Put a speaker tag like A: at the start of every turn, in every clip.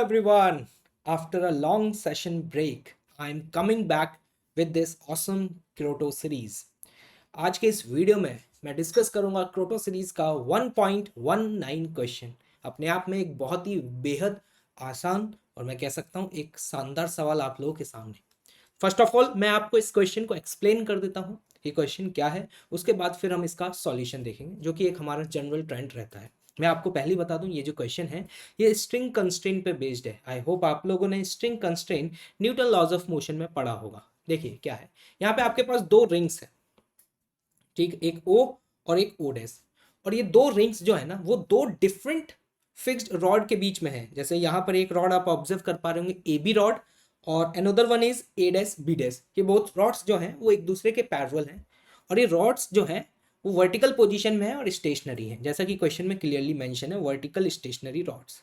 A: everyone. After a long session break, I'm coming back with this awesome क्रोटो series. आज के इस video में मैं डिस्कस करूंगा क्रोटो सीरीज का 1.19 क्वेश्चन. अपने आप में एक बहुत ही बेहद आसान और मैं कह सकता हूं एक शानदार सवाल आप लोगों के सामने. फर्स्ट ऑफ ऑल मैं आपको इस क्वेश्चन को एक्सप्लेन कर देता हूं ये क्वेश्चन क्या है. उसके बाद फिर हम इसका सॉल्यूशन देखेंगे जो कि एक हमारा जनरल ट्रेंड रहता है. मैं आपको पहले बता दूं ये जो क्वेश्चन है ये स्ट्रिंग कंस्ट्रेंट पे बेस्ड है. आई होप आप लोगों ने string constraint Newton laws of motion में पढ़ा होगा. देखिए क्या है, यहाँ पे आपके पास दो रिंग्स है, ठीक, एक ओ और एक ओ डैश. और ये दो रिंग्स जो है ना वो दो डिफरेंट फिक्स्ड रॉड के बीच में है. जैसे यहाँ पर एक रॉड आप ऑब्जर्व कर पा रहे होंगे ए बी रॉड और another one is A dash B dash. ये बोथ रॉड्स जो हैं वो एक दूसरे के पैरेलल हैं और ये रॉड्स जो हैं वो वर्टिकल पोजीशन में है और स्टेशनरी है. जैसा कि क्वेश्चन में क्लियरली मेंशन है वर्टिकल स्टेशनरी रॉड्स.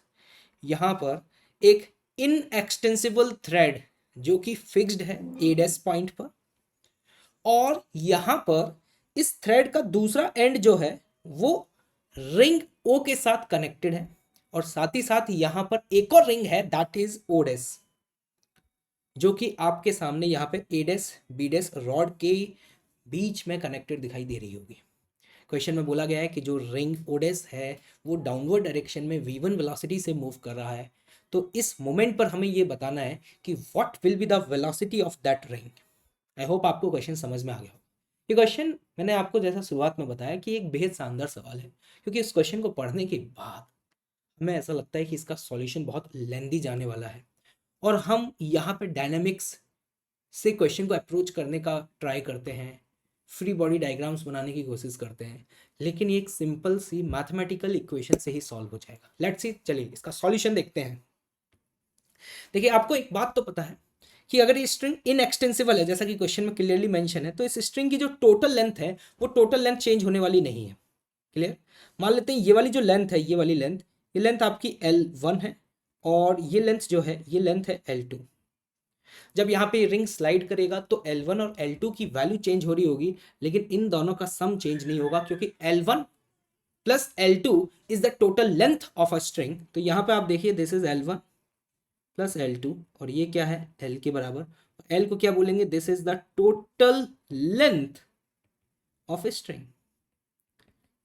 A: यहाँ पर एक इनएक्सटेंसिबल थ्रेड जो कि फिक्स्ड है ए डैश पॉइंट पर और यहाँ पर इस थ्रेड का दूसरा एंड जो है वो रिंग ओ के साथ कनेक्टेड है और साथ ही साथ यहाँ पर एक और रिंग है दैट इज ओ डैश जो कि आपके सामने यहाँ पे ए डैश बी डैश रॉड के बीच में कनेक्टेड दिखाई दे रही होगी. क्वेश्चन में बोला गया है कि जो रिंग ओ डैश है वो डाउनवर्ड डायरेक्शन में v1 वेलोसिटी से मूव कर रहा है. तो इस मोमेंट पर हमें ये बताना है कि what will be the velocity of that ring. I hope आपको क्वेश्चन समझ में आ गया हो. ये क्वेश्चन मैंने आपको जैसा शुरुआत में बताया कि एक बेहद शानदार सवाल है क्योंकि इस क्वेश्चन को पढ़ने के बाद हमें ऐसा लगता है कि इसका सॉल्यूशन बहुत लेंदी जाने वाला है और हम यहाँ पे डायनामिक्स से क्वेश्चन को अप्रोच करने का ट्राई करते हैं, फ्री बॉडी डायग्राम्स बनाने की कोशिश करते हैं, लेकिन ये एक सिंपल सी मैथमेटिकल इक्वेशन से ही सॉल्व हो जाएगा. लेट्स सी, चलिए इसका सॉल्यूशन देखते हैं. देखिए आपको एक बात तो पता है कि अगर ये स्ट्रिंग इनएक्सटेंसिबल है जैसा कि क्वेश्चन में क्लियरली मेंशन है तो इस स्ट्रिंग की जो टोटल लेंथ है वो टोटल लेंथ चेंज होने वाली नहीं है. क्लियर. मान लेते हैं ये वाली जो लेंथ है ये लेंथ आपकी L1 है और ये लेंथ जो है ये लेंथ है L2. जब यहाँ पे रिंग स्लाइड करेगा तो L1 और L2 की वैल्यू चेंज हो रही होगी लेकिन इन दोनों का सम चेंज नहीं होगा क्योंकि L1 plus L2 is the total length of a string. तो यहाँ पे आप देखिए this is L1 plus L2 और ये क्या है L के बराबर. L को क्या बोलेंगे, this is the total length of a string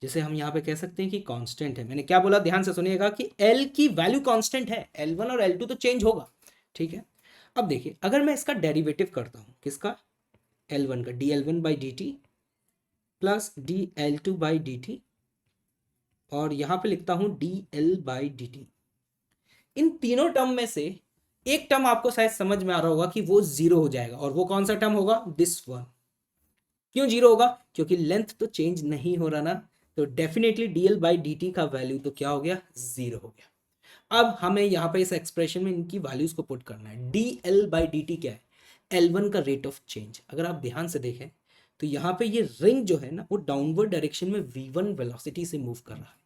A: जिसे हम यहाँ पे कह सकते हैं कि कांस्टेंट है. मैंने क्या बोला ध्यान से सुनिएगा कि L की वैल्यू कांस्टेंट है, L1 और L2 तो चेंज होगा. ठीक है. अब देखिए अगर मैं इसका डेरिवेटिव करता हूँ किसका, L1 का, dL1 by D T plus dL2 by D T और यहाँ पे लिखता हूँ dL बाई डी टी. इन तीनों टर्म में से एक टर्म आपको शायद समझ में आ रहा होगा कि वो जीरो हो जाएगा और वो कौन सा टर्म होगा, दिस वन. क्यों जीरो होगा, क्योंकि लेंथ तो चेंज नहीं हो रहा ना. तो definitely dl by D T का वैल्यू तो क्या हो गया, जीरो हो गया. अब हमें यहाँ पे इस एक्सप्रेशन में इनकी वैल्यूज को पुट करना है. dl बाई डी टी क्या है, L1 का रेट ऑफ चेंज. अगर आप ध्यान से देखें तो यहाँ पे ये रिंग जो है ना वो डाउनवर्ड डायरेक्शन में v1 वेलोसिटी से मूव कर रहा है.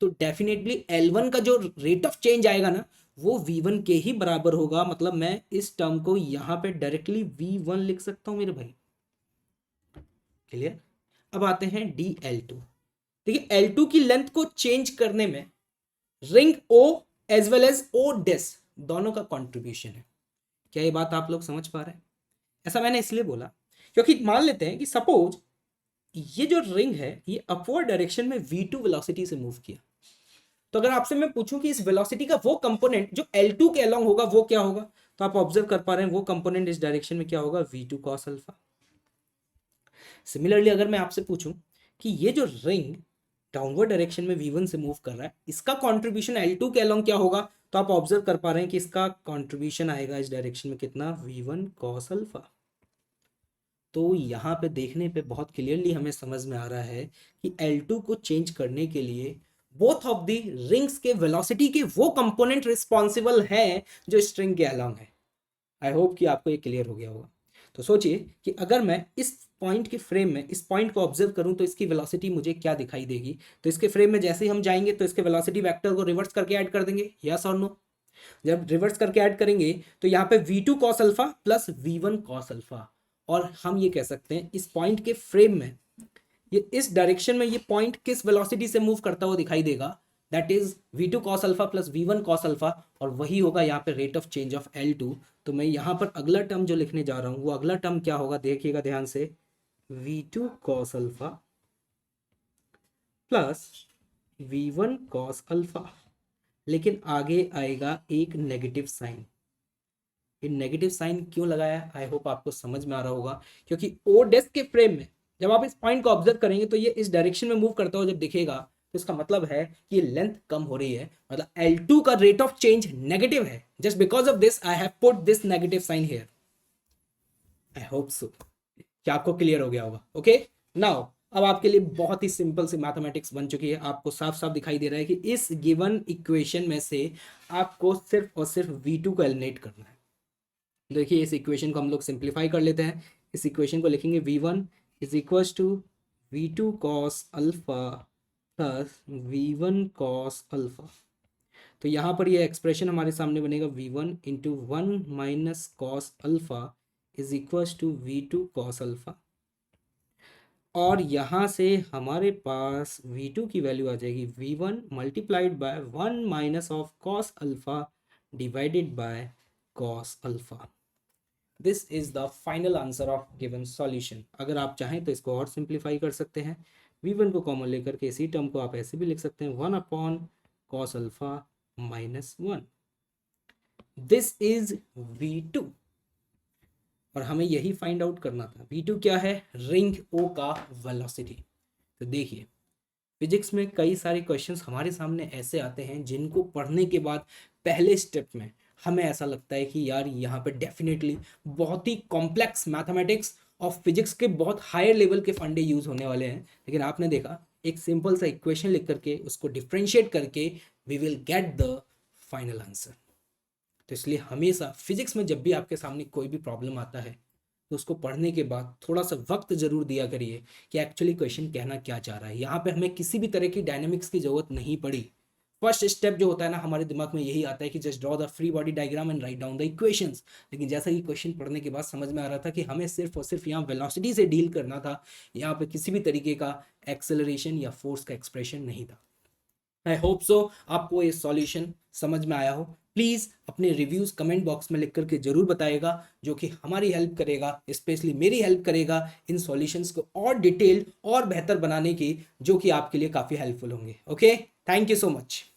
A: तो डेफिनेटली L1 का जो रेट ऑफ चेंज आएगा ना वो v1 के ही बराबर होगा. मतलब मैं इस टर्म को यहाँ पे डायरेक्टली v1 लिख सकता हूँ मेरे भाई. क्लियर. अब आते हैं dL2. देखिए L2 की लेंथ को चेंज करने में ring O as well as O dash दोनों का कंट्रीब्यूशन है. क्या ये बात आप लोग समझ पा रहे हैं. ऐसा मैंने इसलिए बोला क्योंकि मान लेते हैं कि सपोज ये जो रिंग है ये अपवर्ड डायरेक्शन में v2 वेलोसिटी से मूव किया. तो अगर आपसे मैं पूछूं कि इस वेलोसिटी का वो कंपोनेंट जो L2 के अलोंग होगा वो क्या होगा, तो आप ऑब्जर्व कर पा रहे हैं वो कंपोनेंट इस डायरेक्शन में क्या होगा, v2 cos अल्फा. सिमिलरली अगर मैं आपसे पूछूं कि ये जो रिंग डाउनवर्ड डायरेक्शन में v1 से मूव कर रहा है इसका कंट्रीब्यूशन L2 के अलोंग क्या होगा, तो आप ऑब्जर्व कर पा रहे हैं कि इसका कंट्रीब्यूशन आएगा इस डायरेक्शन में कितना, v1 cos अल्फा. तो यहाँ पे देखने पे बहुत क्लियरली हमें समझ में आ रहा है कि L2 को चेंज करने के लिए बोथ ऑफ द रिंग्स के वेलोसिटी के वो कंपोनेंट रिस्पॉन्सिबल हैं जो स्ट्रिंग के अलोंग है. आई होप कि आपको ये क्लियर हो गया होगा. तो सोचिए कि अगर मैं इस पॉइंट के फ्रेम में इस पॉइंट को ऑब्जर्व करूं तो इसकी वेलोसिटी मुझे क्या दिखाई देगी. तो इसके फ्रेम में जैसे ही हम जाएंगे तो इसके वेलोसिटी वेक्टर को रिवर्स करके ऐड कर देंगे, यस और नो. जब रिवर्स करके ऐड करेंगे तो यहाँ पे v2 cos alpha plus v1 cos alpha. और हम ये कह सकते हैं इस पॉइंट के फ्रेम में ये इस डायरेक्शन में ये पॉइंट किस वेलोसिटी से मूव करता हुआ दिखाई देगा, that is v2 cos alpha plus v1 cos alpha, और वही होगा यहाँ पे rate of change of L2। तो मैं यहाँ पर अगला टर्म जो लिखने जा रहा हूँ वो अगला टर्म क्या होगा, देखिएगा ध्यान से, v2 cos alpha plus v1 cos alpha, लेकिन आगे आएगा एक नेगेटिव साइन। ये नेगेटिव साइन क्यों लगाया, आई होप आपको समझ में आ रहा होगा, क्योंकि ओ डेस्क के फ्रेम में जब आप इस पॉइंट को ऑब्जर्व करेंगे तो ये इस डायरेक्शन में मूव करता हुआ जब दिखेगा तो इसका मतलब है कि लेंथ कम हो रही है, मतलब L2 का रेट ऑफ चेंज नेगेटिव है। Just because of this I have put this negative sign here. I hope so क्या आपको क्लियर हो गया होगा। ओके, नाउ अब आपके लिए बहुत ही सिंपल सी मैथमेटिक्स बन चुकी है। आपको साफ साफ दिखाई दे रहा है कि इस गिवन इक्वेशन में से आपको सिर्फ और सिर्फ v2 को एलिमिनेट करना है। देखिए इस इक्वेशन को हम लोग सिंप्लीफाई कर लेते हैं। इस इक्वेशन को लिखेंगे v1 is equals to v2 cos alpha plus v1 cos alpha. तो यहाँ पर ये एक्सप्रेशन हमारे सामने बनेगा v1 into 1 minus cos alpha is equals to v2 cos alpha, और यहाँ से हमारे पास v2 की वैल्यू आ जाएगी v1 multiplied by 1 minus of cos alpha divided by cos alpha. This is the final answer of given solution. अगर आप चाहें तो इसको और सिंप्लीफाई कर सकते हैं। v1 को कॉमन लेकर के इसी टर्म को आप ऐसे भी लिख सकते हैं 1 upon cos alpha minus 1। This is v2 और हमें यही फाइंड आउट करना था। v2 क्या है, रिंग ओ का वेलोसिटी। तो देखिए फिजिक्स में कई सारे क्वेश्चंस हमारे सामने ऐसे आते हैं जिनको पढ़ने के बाद पहले स्टेप में हमें ऐसा लगता है कि यार यहाँ पे डेफिनेटली बहुत ही कॉम्प्लेक्स मैथमेटिक्स ऑफ फिजिक्स के बहुत हायर लेवल के फंडे यूज होने वाले हैं, लेकिन आपने देखा एक सिंपल सा इक्वेशन लिख करके उसको डिफ्रेंशिएट करके we will get the final answer. तो इसलिए हमेशा फिजिक्स में जब भी आपके सामने कोई भी प्रॉब्लम आता है तो उसको पढ़ने के बाद थोड़ा सा वक्त जरूर दिया करिए कि एक्चुअली क्वेश्चन कहना क्या चाह रहा है। यहाँ पे हमें किसी भी तरह की डायनेमिक्स की जरूरत नहीं पड़ी। फर्स्ट स्टेप जो होता है ना हमारे दिमाग में यही आता है कि just draw the free body diagram and write down the equations, लेकिन जैसा कि क्वेश्चन पढ़ने के बाद समझ में आ रहा था कि हमें सिर्फ और सिर्फ यहाँ वेलोसिटी से डील करना था, यहाँ पे किसी भी तरीके का एक्सेलरेशन या फोर्स का एक्सप्रेशन नहीं था। आई होप सो आपको ये सॉल्यूशन समझ में आया हो। प्लीज़ अपने रिव्यूज कमेंट बॉक्स में लिख करके जरूर बताइएगा, जो कि हमारी हेल्प करेगा, स्पेशली मेरी हेल्प करेगा इन सॉल्यूशंस को और डिटेल्ड और बेहतर बनाने की, जो कि आपके लिए काफ़ी हेल्पफुल होंगे। Okay, thank you so much.